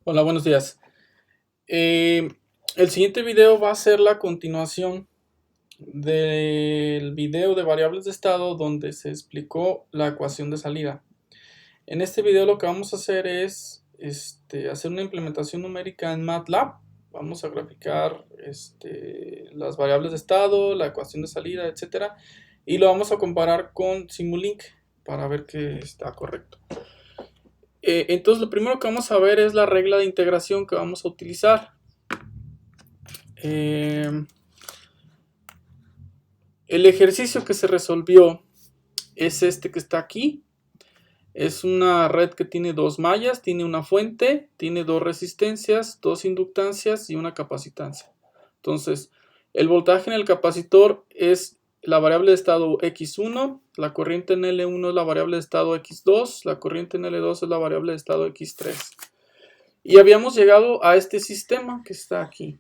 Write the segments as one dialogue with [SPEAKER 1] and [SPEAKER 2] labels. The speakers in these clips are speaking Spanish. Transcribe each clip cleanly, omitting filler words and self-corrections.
[SPEAKER 1] Hola, buenos días. Eh, el siguiente video va a ser la continuación del video de variables de estado donde se explicó la ecuación de salida. En este video lo que vamos a hacer es hacer una implementación numérica en MATLAB. Vamos a graficar las variables de estado, la ecuación de salida, etcétera, y lo vamos a comparar con Simulink para ver que está correcto. Entonces lo primero que vamos a ver es la regla de integración que vamos a utilizar. El ejercicio que se resolvió es este que está aquí. Es una red que tiene dos mallas, tiene una fuente, tiene dos resistencias, dos inductancias y una capacitancia. Entonces, el voltaje en el capacitor es la variable de estado X1, la corriente en L1 es la variable de estado X2, la corriente en L2 es la variable de estado X3. Y habíamos llegado a este sistema que está aquí.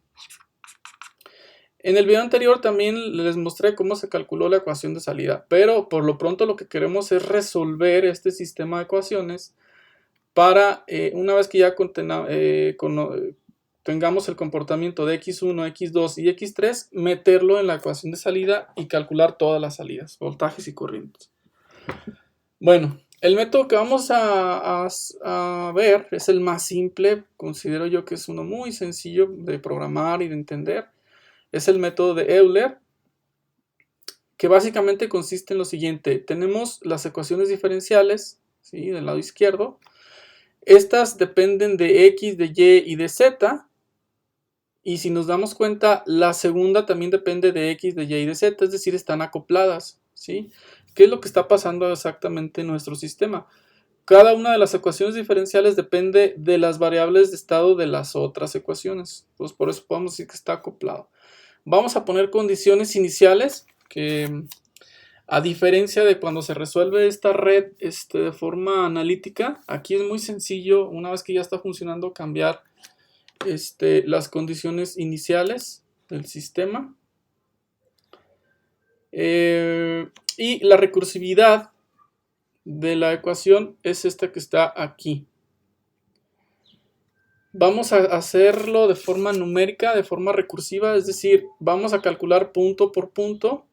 [SPEAKER 1] En el video anterior también les mostré cómo se calculó la ecuación de salida, pero por lo pronto lo que queremos es resolver este sistema de ecuaciones para, una vez que ya tengamos el comportamiento de X1, X2 y X3, meterlo en la ecuación de salida y calcular todas las salidas, voltajes y corrientes. Bueno, el método que vamos a ver es el más simple, considero yo que es uno muy sencillo de programar y de entender. Es el método de Euler, que básicamente consiste en lo siguiente. Tenemos las ecuaciones diferenciales, ¿sí?, del lado izquierdo. Estas dependen de X, de Y y de Z. Y si nos damos cuenta, la segunda también depende de X, de Y y de Z, es decir, están acopladas, ¿sí? ¿Qué es lo que está pasando exactamente en nuestro sistema? Cada una de las ecuaciones diferenciales depende de las variables de estado de las otras ecuaciones. Pues por eso podemos decir que está acoplado. Vamos a poner condiciones iniciales que, a diferencia de cuando se resuelve esta red de forma analítica, aquí es muy sencillo, una vez que ya está funcionando, cambiar las condiciones iniciales del sistema. Y la recursividad de la ecuación es esta que está aquí. Vamos a hacerlo de forma numérica, de forma recursiva, es decir, vamos a calcular punto por punto,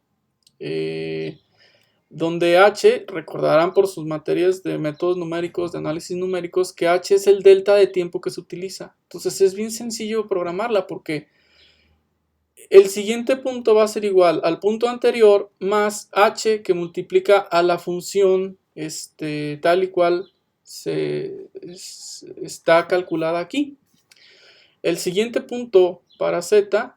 [SPEAKER 1] donde H, recordarán por sus materias de métodos numéricos, de análisis numéricos, que H es el delta de tiempo que se utiliza. Entonces es bien sencillo programarla porque el siguiente punto va a ser igual al punto anterior más H que multiplica a la función tal y cual está calculada aquí. El siguiente punto para Z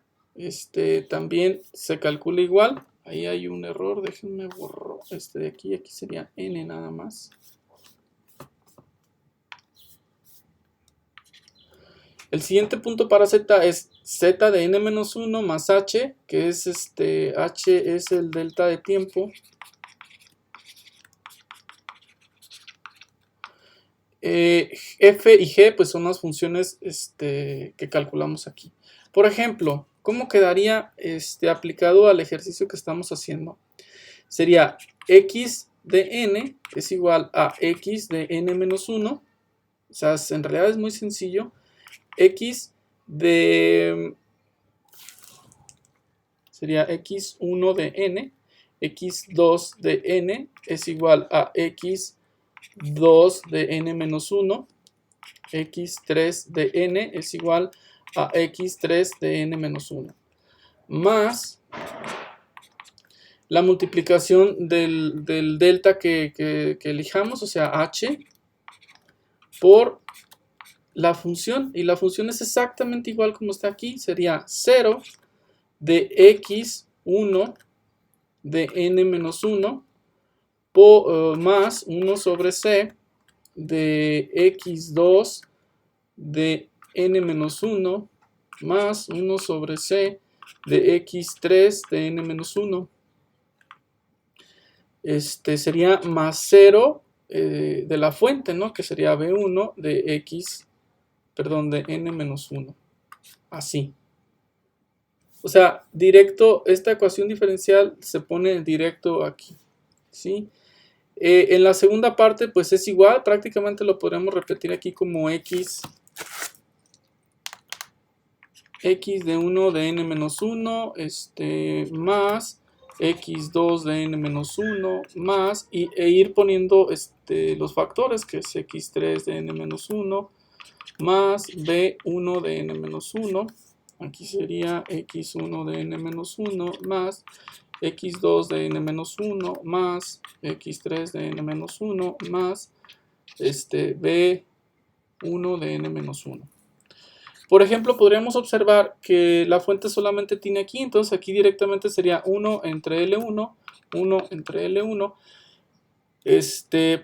[SPEAKER 1] también se calcula igual. Ahí hay un error, déjenme borrar de aquí sería N nada más. El siguiente punto para Z es Z de N-1 más H, que es H es el delta de tiempo. F y G pues son las funciones que calculamos aquí. Por ejemplo, ¿cómo quedaría aplicado al ejercicio que estamos haciendo? Sería X de N es igual a X de N-1. O sea, en realidad es muy sencillo. Sería X1 de N, X2 de N es igual a X2 de N-1, X3 de N es igual a X3 de N-1, más la multiplicación del delta que elijamos, o sea, H, por la función, y la función es exactamente igual como está aquí, sería 0 de X1 de N-1 más 1 sobre C de X2 de N-1 más 1 sobre C de X3 de N-1. Sería más 0 de la fuente, ¿no? Que sería B1 de de N-1. Así. O sea, directo, esta ecuación diferencial se pone directo aquí, ¿sí? En la segunda parte, pues es igual, prácticamente lo podemos repetir aquí como X x de 1 de n menos 1 más x2 de n menos 1 más e ir poniendo los factores, que es x3 de n menos 1 más b1 de n menos 1. Aquí sería x1 de n menos 1 más x2 de n menos 1 más x3 de n menos 1 más b1 de n menos 1. Por ejemplo, podríamos observar que la fuente solamente tiene aquí, entonces aquí directamente sería 1 entre L1, 1 entre L1.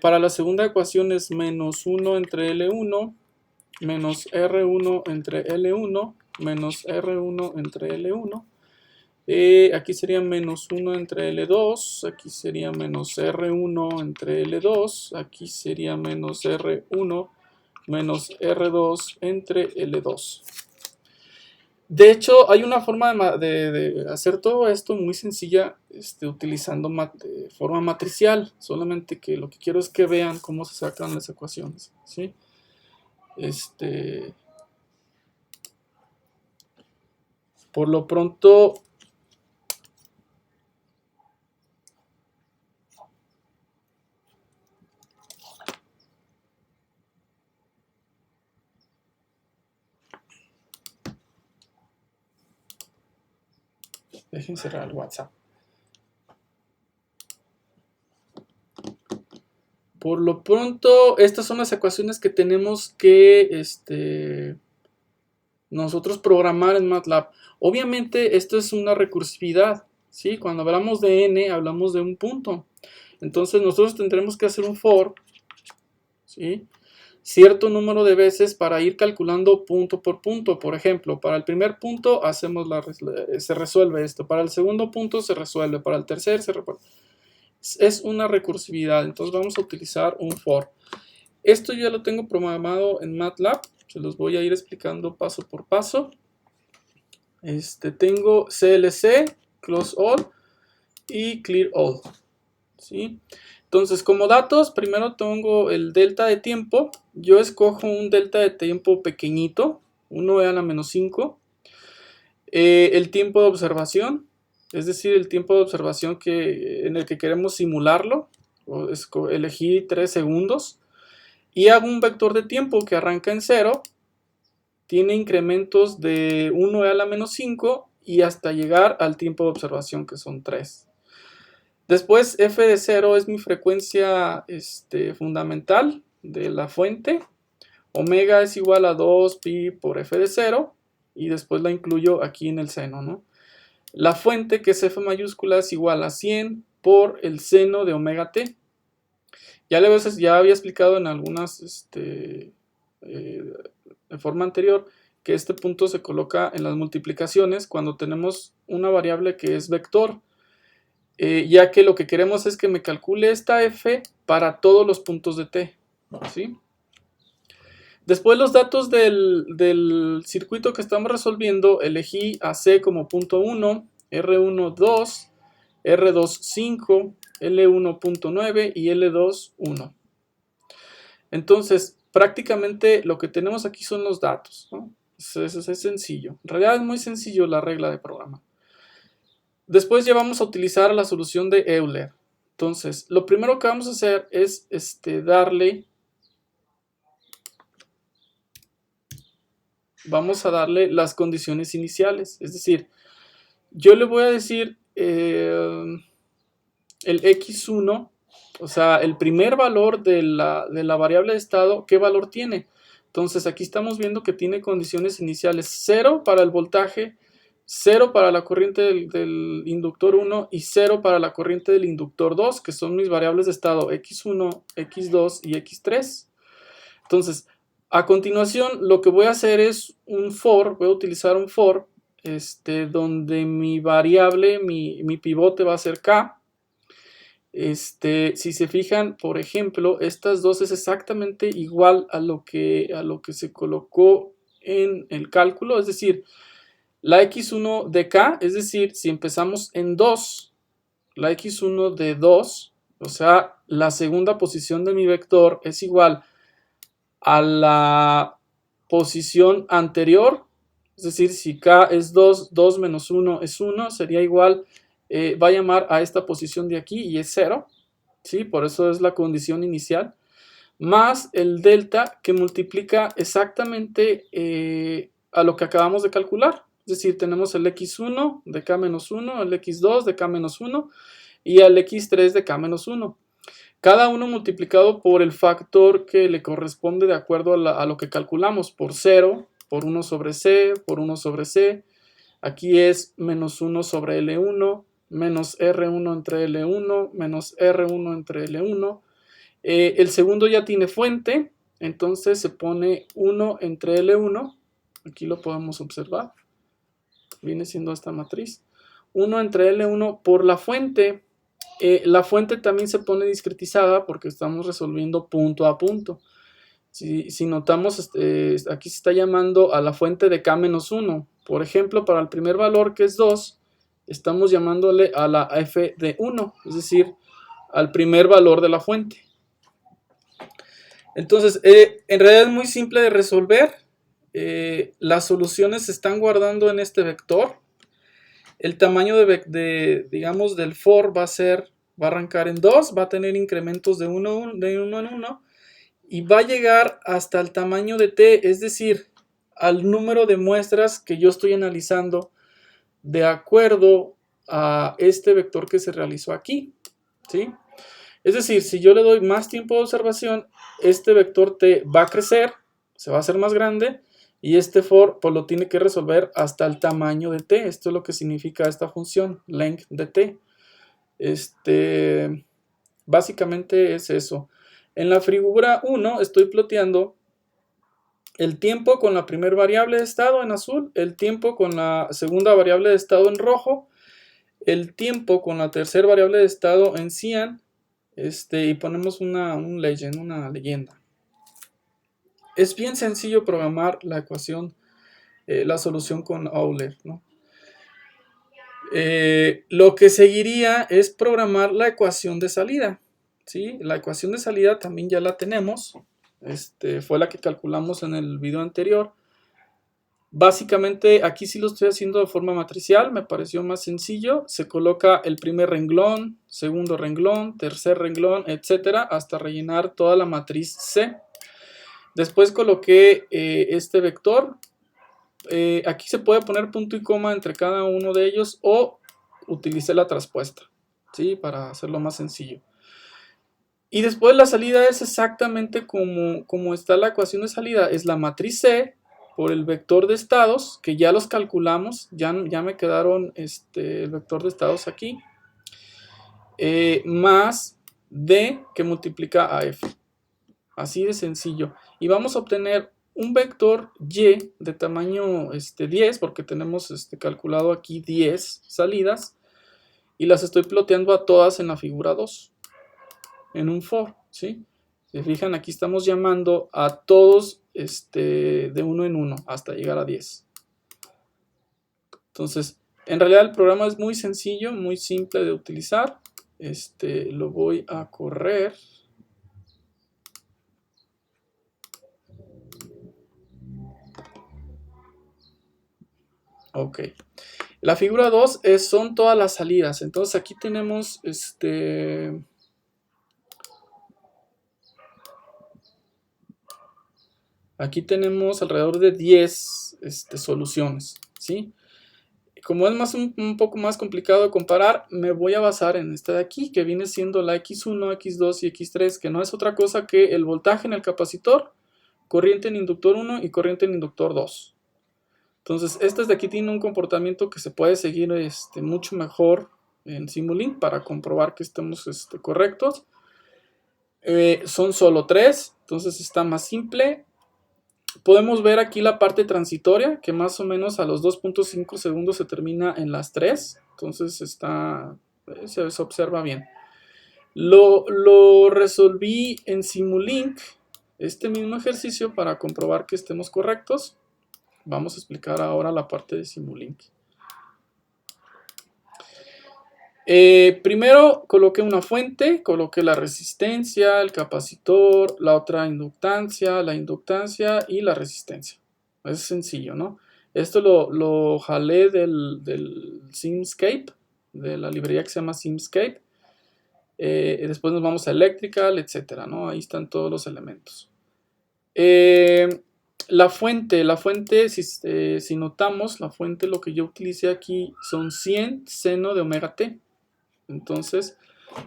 [SPEAKER 1] Para la segunda ecuación es menos 1 entre L1, menos R1 entre L1, menos R1 entre L1. Aquí sería menos 1 entre L2, aquí sería menos R1 entre L2, aquí sería menos R1 menos R2 entre L2. De hecho, hay una forma de hacer todo esto muy sencilla, utilizando de forma matricial, solamente que lo que quiero es que vean cómo se sacan las ecuaciones, ¿sí? Por lo pronto, dejen cerrar el WhatsApp. Por lo pronto, estas son las ecuaciones que tenemos que nosotros programar en MATLAB. Obviamente, esto es una recursividad, ¿sí? Cuando hablamos de n, hablamos de un punto. Entonces, nosotros tendremos que hacer un for, ¿sí? Cierto número de veces para ir calculando punto por punto. Por ejemplo, para el primer punto se resuelve esto, para el segundo punto se resuelve, para el tercer se resuelve. Es una recursividad, entonces vamos a utilizar un for. Esto yo ya lo tengo programado en MATLAB, se los voy a ir explicando paso por paso. Tengo CLC, Close All y Clear All, ¿sí? Entonces, como datos, primero tengo el delta de tiempo. Yo escojo un delta de tiempo pequeñito, 1e a la menos 5. El tiempo de observación, es decir, el tiempo de observación en el que queremos simularlo. Elegí 3 segundos. Y hago un vector de tiempo que arranca en 0. Tiene incrementos de 1e a la menos 5 y hasta llegar al tiempo de observación, que son 3. Después f de 0 es mi frecuencia fundamental de la fuente. Omega es igual a 2pi por f de 0 y después la incluyo aquí en el seno, ¿no? La fuente, que es f mayúscula, es igual a 100 por el seno de omega t. Ya había explicado en algunas de forma anterior que este punto se coloca en las multiplicaciones cuando tenemos una variable que es vector. Ya que lo que queremos es que me calcule esta f para todos los puntos de t, ¿sí? Después los datos del circuito que estamos resolviendo, elegí a C como punto 1, R1 2, R2 5, L1 9 y L2 1. Entonces, prácticamente lo que tenemos aquí son los datos, ¿no? Eso es sencillo. En realidad es muy sencillo la regla de programa. Después ya vamos a utilizar la solución de Euler. Entonces, lo primero que vamos a hacer es vamos a darle las condiciones iniciales. Es decir, yo le voy a decir el x1, o sea, el primer valor de la variable de estado, ¿qué valor tiene? Entonces, aquí estamos viendo que tiene condiciones iniciales 0 para el voltaje, 0 para la corriente del inductor 1 y 0 para la corriente del inductor 2, que son mis variables de estado x1, x2 y x3. Entonces, a continuación, lo que voy a hacer es un for, voy a utilizar un for, donde mi variable, mi pivote va a ser k. Si se fijan, por ejemplo, estas dos es exactamente igual a lo que se colocó en el cálculo, es decir, la x1 de k, es decir, si empezamos en 2, la x1 de 2, o sea, la segunda posición de mi vector es igual a la posición anterior Es decir, si K es 2, 2 menos 1 es 1, sería igual, va a llamar a esta posición de aquí y es 0, ¿sí? Por eso es la condición inicial, más el delta que multiplica exactamente a lo que acabamos de calcular. Es decir, tenemos el x1 de k menos 1, el x2 de k menos 1 y el x3 de k menos 1. Cada uno multiplicado por el factor que le corresponde de acuerdo a lo que calculamos, por 0, por 1 sobre c, por 1 sobre c. Aquí es menos 1 sobre L1, menos R1 entre L1, menos R1 entre L1. El segundo ya tiene fuente, entonces se pone 1 entre L1. Aquí lo podemos observar. Viene siendo esta matriz. 1 entre L1 por la fuente. La fuente también se pone discretizada porque estamos resolviendo punto a punto. Si notamos, aquí se está llamando a la fuente de k-1. Por ejemplo, para el primer valor, que es 2, estamos llamándole a la f de 1, es decir, al primer valor de la fuente. Entonces, en realidad es muy simple de resolver. Las soluciones se están guardando en este vector. El tamaño digamos, del for va a arrancar en 2, va a tener incrementos de 1 en 1 y va a llegar hasta el tamaño de t, es decir, al número de muestras que yo estoy analizando de acuerdo a este vector que se realizó aquí, ¿sí? Es decir, si yo le doy más tiempo de observación, este vector t va a crecer, se va a hacer más grande, y este for pues lo tiene que resolver hasta el tamaño de t. Esto es lo que significa esta función, length de t. Básicamente es eso. En la figura 1 estoy ploteando el tiempo con la primera variable de estado en azul, el tiempo con la segunda variable de estado en rojo, el tiempo con la tercera variable de estado en cian, y ponemos una leyenda. Es bien sencillo programar la ecuación, la solución con Euler, ¿no? Lo que seguiría es programar la ecuación de salida, ¿sí? La ecuación de salida también ya la tenemos, fue la que calculamos en el video anterior. Básicamente aquí sí lo estoy haciendo de forma matricial, me pareció más sencillo. Se coloca el primer renglón, segundo renglón, tercer renglón, etcétera, hasta rellenar toda la matriz C. Después coloqué este vector. Aquí se puede poner punto y coma entre cada uno de ellos o utilicé la traspuesta, ¿sí? Para hacerlo más sencillo. Y después la salida es exactamente como está la ecuación de salida. Es la matriz C por el vector de estados, que ya los calculamos. Ya me quedaron el vector de estados aquí. Más D que multiplica a F. Así de sencillo. Y vamos a obtener un vector Y de tamaño 10, porque tenemos calculado aquí 10 salidas. Y las estoy ploteando a todas en la figura 2. En un for, ¿sí? Se fijan, aquí estamos llamando a todos de 1 en 1 hasta llegar a 10. Entonces, en realidad el programa es muy sencillo, muy simple de utilizar. Lo voy a correr. Ok. La figura 2 son todas las salidas. Entonces aquí tenemos aquí tenemos alrededor de 10 soluciones, ¿sí? Como es un poco más complicado de comparar, me voy a basar en esta de aquí, que viene siendo la X1, X2 y X3, que no es otra cosa que el voltaje en el capacitor, corriente en inductor 1 y corriente en inductor 2. Entonces, estas de aquí tienen un comportamiento que se puede seguir mucho mejor en Simulink para comprobar que estemos correctos. Son solo 3, entonces está más simple. Podemos ver aquí la parte transitoria, que más o menos a los 2.5 segundos se termina en las 3. Entonces se observa bien. Lo resolví en Simulink, este mismo ejercicio, para comprobar que estemos correctos. Vamos a explicar ahora la parte de Simulink. Primero coloqué una fuente, coloqué la resistencia, el capacitor, la otra inductancia, la inductancia y la resistencia. Es sencillo, ¿no? Esto lo jalé del Simscape, de la librería que se llama Simscape. Después nos vamos a Electrical, etcétera, ¿no? Ahí están todos los elementos. La fuente, si notamos, la fuente, lo que yo utilicé aquí son 100 seno de omega t. Entonces,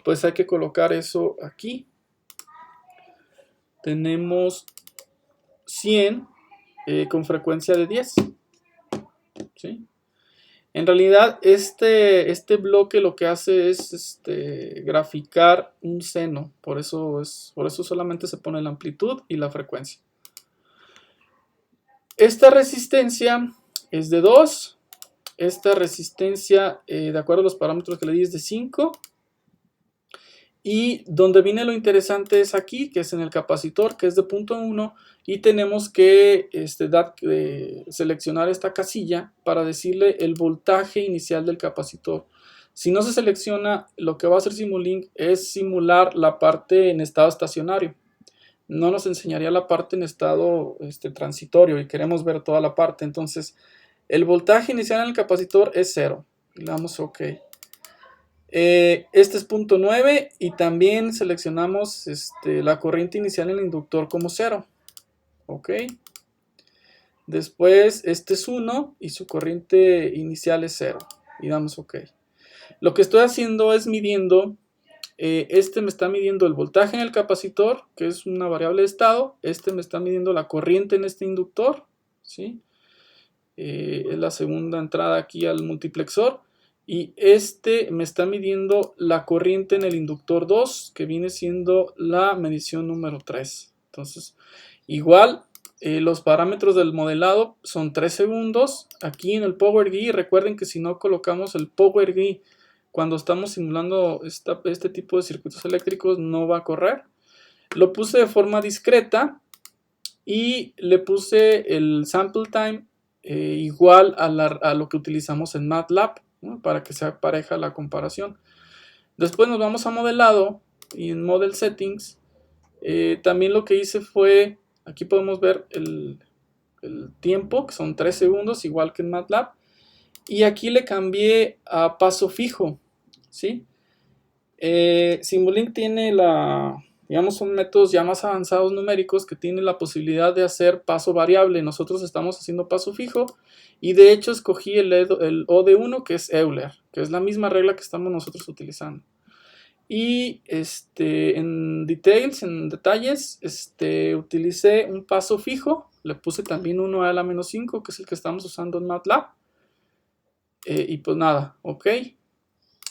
[SPEAKER 1] pues hay que colocar eso aquí. Tenemos 100 con frecuencia de 10. ¿Sí? En realidad, este bloque lo que hace es graficar un seno. Por eso solamente se pone la amplitud y la frecuencia. Esta resistencia es de 2. Esta resistencia, de acuerdo a los parámetros que le di, es de 5. Y donde viene lo interesante es aquí, que es en el capacitor, que es de 0.1. Y tenemos que seleccionar esta casilla para decirle el voltaje inicial del capacitor. Si no se selecciona, lo que va a hacer Simulink es simular la parte en estado estacionario. No nos enseñaría la parte en estado transitorio y queremos ver toda la parte. Entonces, el voltaje inicial en el capacitor es 0. Le damos OK. Este es 0.9 y también seleccionamos la corriente inicial en el inductor como 0. OK. Después este es 1 y su corriente inicial es 0. Y damos OK. Lo que estoy haciendo es midiendo. Me está midiendo el voltaje en el capacitor, que es una variable de estado. Me está midiendo la corriente en este inductor, ¿sí? Es la segunda entrada aquí al multiplexor. Y me está midiendo la corriente en el inductor 2, que viene siendo la medición número 3. Entonces, igual, los parámetros del modelado son 3 segundos. Aquí en el Power GUI, recuerden que si no colocamos el Power GUI cuando estamos simulando este tipo de circuitos eléctricos, no va a correr. Lo puse de forma discreta y le puse el sample time igual a lo que utilizamos en MATLAB, ¿no? Para que sea pareja la comparación. Después nos vamos a modelado y en Model Settings también lo que hice fue, aquí podemos ver el tiempo, que son 3 segundos, igual que en MATLAB. Y aquí le cambié a paso fijo, ¿sí? Simulink tiene digamos, son métodos ya más avanzados numéricos que tienen la posibilidad de hacer paso variable. Nosotros estamos haciendo paso fijo y de hecho escogí el O de 1, que es Euler, que es la misma regla que estamos nosotros utilizando. Y en details, en detalles, utilicé un paso fijo, le puse también 1 a la menos 5, que es el que estamos usando en MATLAB. Y pues nada, OK,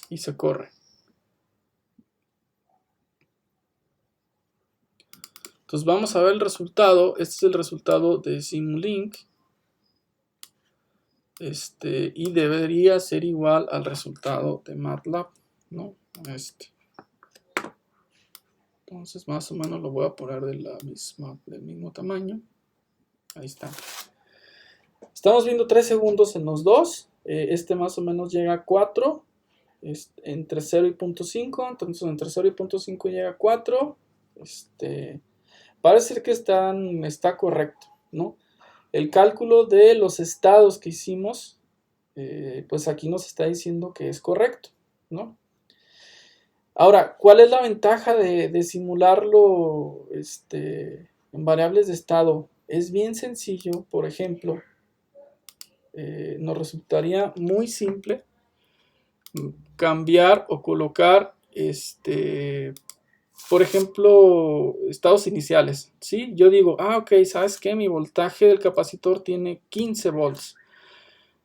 [SPEAKER 1] y se corre. Entonces vamos a ver el resultado. Este es el resultado de Simulink. Y debería ser igual al resultado de MATLAB, ¿no? Entonces más o menos lo voy a poner del mismo tamaño. Ahí está. Estamos viendo 3 segundos en los dos. Más o menos llega a 4. Entre 0 y 0.5. Entonces entre 0 y 0.5 llega a 4. Parece que está correcto, ¿no? El cálculo de los estados que hicimos, pues aquí nos está diciendo que es correcto, ¿no? Ahora, ¿cuál es la ventaja de simularlo en variables de estado? Es bien sencillo. Por ejemplo, nos resultaría muy simple cambiar o colocar por ejemplo, estados iniciales, ¿sí? Yo digo, OK, ¿sabes qué? Mi voltaje del capacitor tiene 15 volts.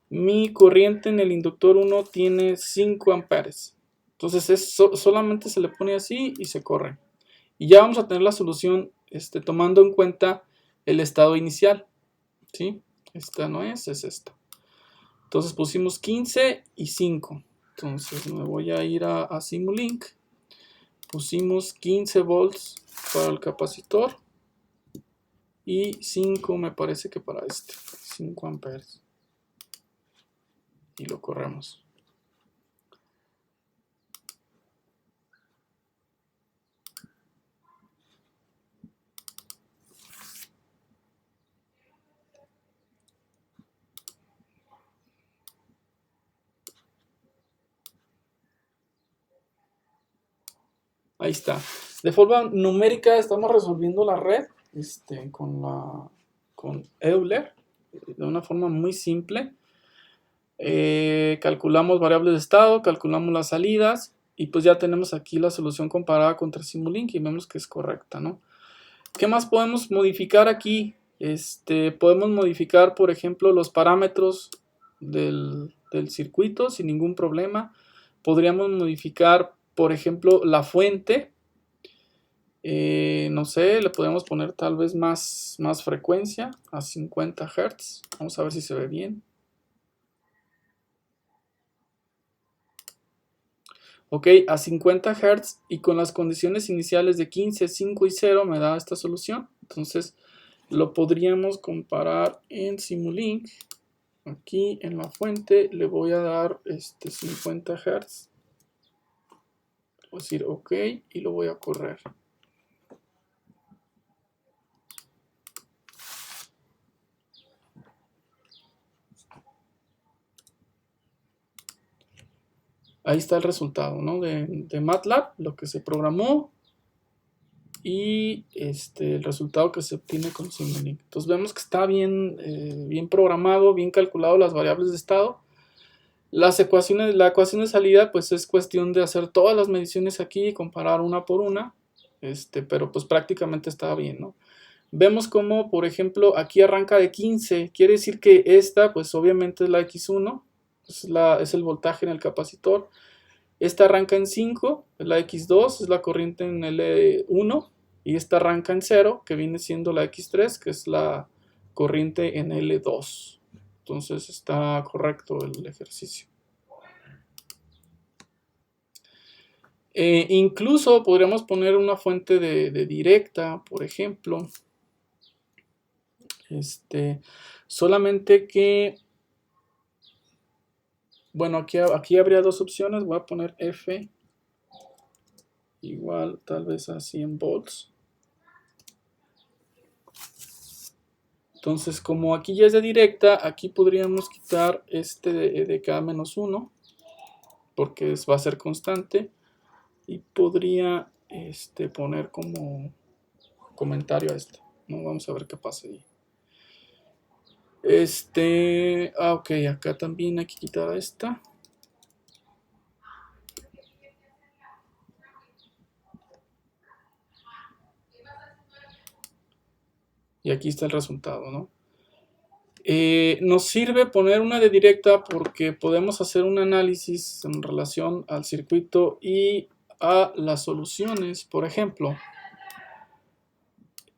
[SPEAKER 1] Mi corriente en el inductor 1 tiene 5 amperes. Entonces solamente se le pone así y se corre. Y ya vamos a tener la solución tomando en cuenta el estado inicial, ¿sí? Esta no es esta. Entonces pusimos 15 y 5. Entonces me voy a ir a Simulink. Pusimos 15 volts para el capacitor y 5 me parece que para 5 amperes. Y lo corremos. Ahí está. De forma numérica estamos resolviendo la red con Euler de una forma muy simple. Calculamos variables de estado, calculamos las salidas y pues ya tenemos aquí la solución comparada contra Simulink y vemos que es correcta, ¿no? ¿Qué más podemos modificar aquí? Podemos modificar, por ejemplo, los parámetros del circuito sin ningún problema. Podríamos modificar, por ejemplo, la fuente. No sé, le podemos poner tal vez más frecuencia a 50 Hz. Vamos a ver si se ve bien. Ok, a 50 Hz y con las condiciones iniciales de 15, 5 y 0 me da esta solución. Entonces lo podríamos comparar en Simulink. Aquí en la fuente le voy a dar 50 Hz. Voy a decir OK y lo voy a correr. Ahí está el resultado, ¿no? de MATLAB, lo que se programó y el resultado que se obtiene con Simulink. Entonces vemos que está bien programado, bien calculado las variables de estado. La ecuación de salida pues es cuestión de hacer todas las mediciones aquí y comparar una por una, pero pues prácticamente está bien, ¿no? Vemos como, por ejemplo, aquí arranca de 15, quiere decir que esta pues obviamente es la X1, es el voltaje en el capacitor. Esta arranca en 5, es la X2, es la corriente en L1, y esta arranca en 0, que viene siendo la X3, que es la corriente en L2. Entonces está correcto el ejercicio. Incluso podríamos poner una fuente de directa, por ejemplo. Solamente que, bueno, aquí habría dos opciones. Voy a poner F igual tal vez a 100 volts. Entonces, como aquí ya es de directa, aquí podríamos quitar de K-1, porque va a ser constante. Y podría poner como comentario a esto. ¿No? Vamos a ver qué pasa ahí. Ok, acá también hay que quitar esta. Y aquí está el resultado, ¿no? Nos sirve poner una de directa porque podemos hacer un análisis en relación al circuito y a las soluciones. Por ejemplo,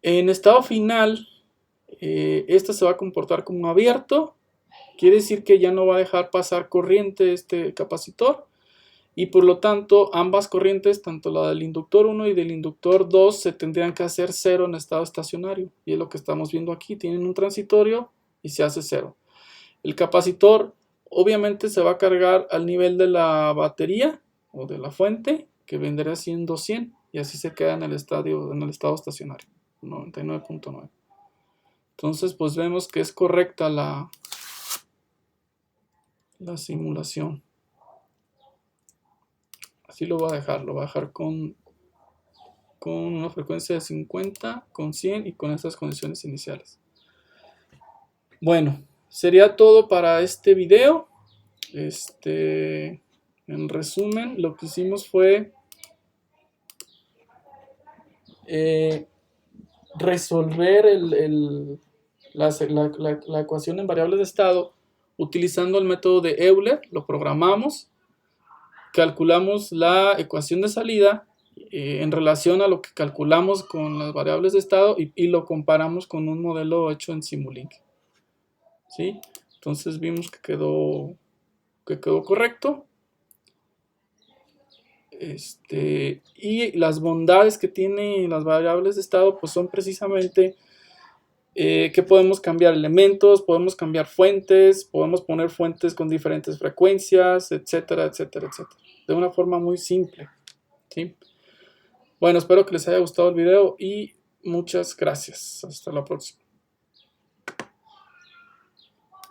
[SPEAKER 1] en estado final, esta se va a comportar como abierto. Quiere decir que ya no va a dejar pasar corriente este capacitor. Y por lo tanto, ambas corrientes, tanto la del inductor 1 y del inductor 2, se tendrían que hacer 0 en estado estacionario. Y es lo que estamos viendo aquí. Tienen un transitorio y se hace 0. El capacitor obviamente se va a cargar al nivel de la batería o de la fuente, que vendría siendo 100. Y así se queda en el estado estacionario, 99.9. Entonces, pues vemos que es correcta la simulación. Así lo voy a dejar con una frecuencia de 50, con 100 y con estas condiciones iniciales. Bueno, sería todo para este video. En resumen, lo que hicimos fue resolver la ecuación en variables de estado utilizando el método de Euler. Lo programamos, calculamos la ecuación de salida en relación a lo que calculamos con las variables de estado y lo comparamos con un modelo hecho en Simulink. ¿Sí? Entonces vimos que quedó correcto. Y las bondades que tienen las variables de estado pues son precisamente que podemos cambiar elementos, podemos cambiar fuentes, podemos poner fuentes con diferentes frecuencias, etcétera, etcétera, etcétera. De una forma muy simple. ¿Sí? Bueno, espero que les haya gustado el video y muchas gracias. Hasta la próxima.